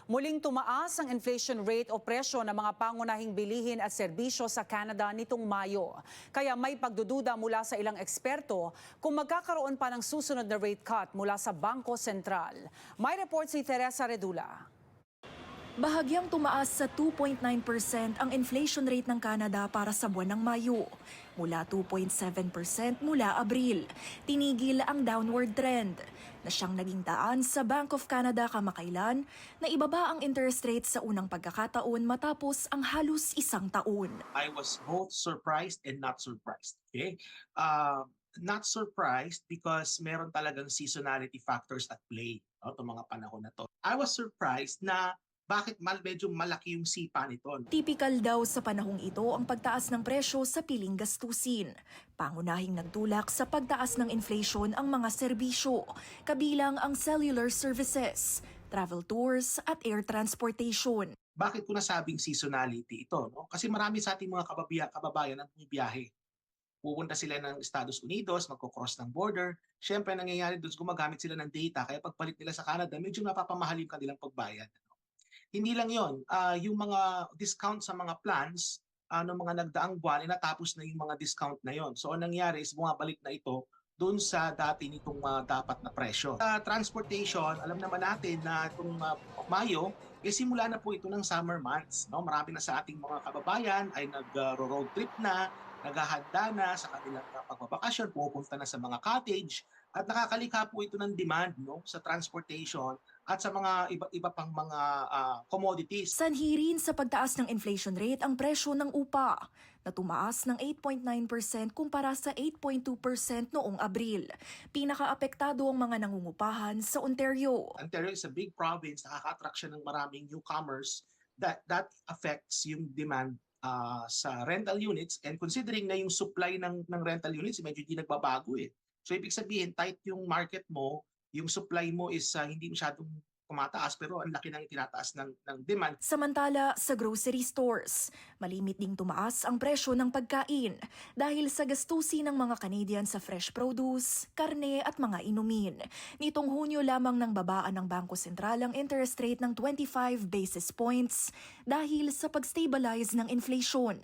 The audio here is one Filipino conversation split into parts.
Muling tumaas ang inflation rate o presyo ng mga pangunahing bilihin at serbisyo sa Canada nitong Mayo. Kaya may pagdududa mula sa ilang eksperto kung magkakaroon pa ng susunod na rate cut mula sa Bangko Sentral. May report si Teresa Redula. Bahagyang tumaas sa 2.9% ang inflation rate ng Canada para sa buwan ng Mayo, mula 2.7% mula Abril. Tinigil ang downward trend na siyang naging daan sa Bank of Canada kamakailan na ibaba ang interest rate sa unang pagkakataon matapos ang halos isang taon. I was both surprised and not surprised. Okay? Not surprised because meron talagang seasonality factors at play itong mga panahon na to. I was surprised na bakit medyo malaki yung sipa nito. Typical daw sa panahong ito ang pagtaas ng presyo sa piling gastusin. Pangunahing nagtulak sa pagtaas ng inflation ang mga serbisyo, kabilang ang cellular services, travel tours at air transportation. Bakit ko nasabing seasonality ito? No? Kasi marami sa ating mga kababayan ang bumibiyahe. Pupunta sila ng Estados Unidos, magkocross ng border. Siyempre, nangyayari doon, gumagamit sila ng data. Kaya pagpalit nila sa Canada, medyo napapamahal yung kanilang pagbayad. Hindi lang yon, yung mga discount sa mga plans ng mga nagdaang buwan, natapos na yung mga discount na yon. So, ang nangyari is bumabalik na ito doon sa dati nitong dapat na presyo. Sa transportation, alam naman natin na itong Mayo, simula na po ito ng summer months. No? Marami na sa ating mga kababayan ay nag-road trip na, naghahanda na sa kanilang pagbabakasyon, pupunta na sa mga cottage, at nakakalikha po ito ng demand sa transportation at sa mga iba pang mga commodities. Sanhi rin sa pagtaas ng inflation rate ang presyo ng upa, na tumaas ng 8.9% kumpara sa 8.2% noong Abril. Pinakaapektado ang mga nangungupahan sa Ontario. Ontario is a big province, nakaka-attract siya ng maraming newcomers. That affects yung demand sa rental units, and considering na yung supply ng rental units medyo hindi nagbabago eh. So ibig sabihin tight yung market mo, yung supply mo is hindi masyadong kumataas pero ang laki ng tinataas ng demand. Samantala, sa grocery stores, malimit ding tumaas ang presyo ng pagkain dahil sa gastusin ng mga Canadian sa fresh produce, karne at mga inumin. Nitong Hunyo lamang nang babaan ng Bangko Sentral ang interest rate ng 25 basis points dahil sa pag-stabilize ng inflation.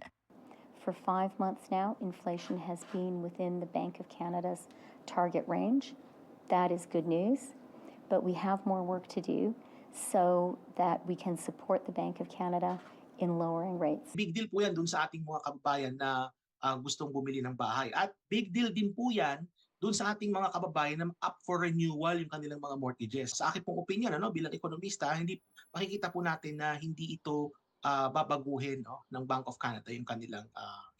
For 5 months now, inflation has been within the Bank of Canada's target range. That is good news, but we have more work to do so that we can support the Bank of Canada in lowering rates. Big deal po yan dun sa ating mga kababayan na gustong bumili ng bahay. At big deal din po yan dun sa ating mga kababayan na up for renewal yung kanilang mga mortgages. Sa akin pong opinion, bilang ekonomista, makikita po natin na hindi ito babaguhin ng Bank of Canada yung kanilang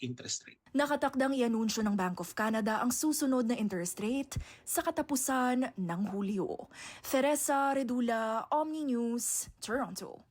interest rate. Nakatakdang ianunsyo ng Bank of Canada ang susunod na interest rate sa katapusan ng Hulyo. Teresa Redula, Omni News, Toronto.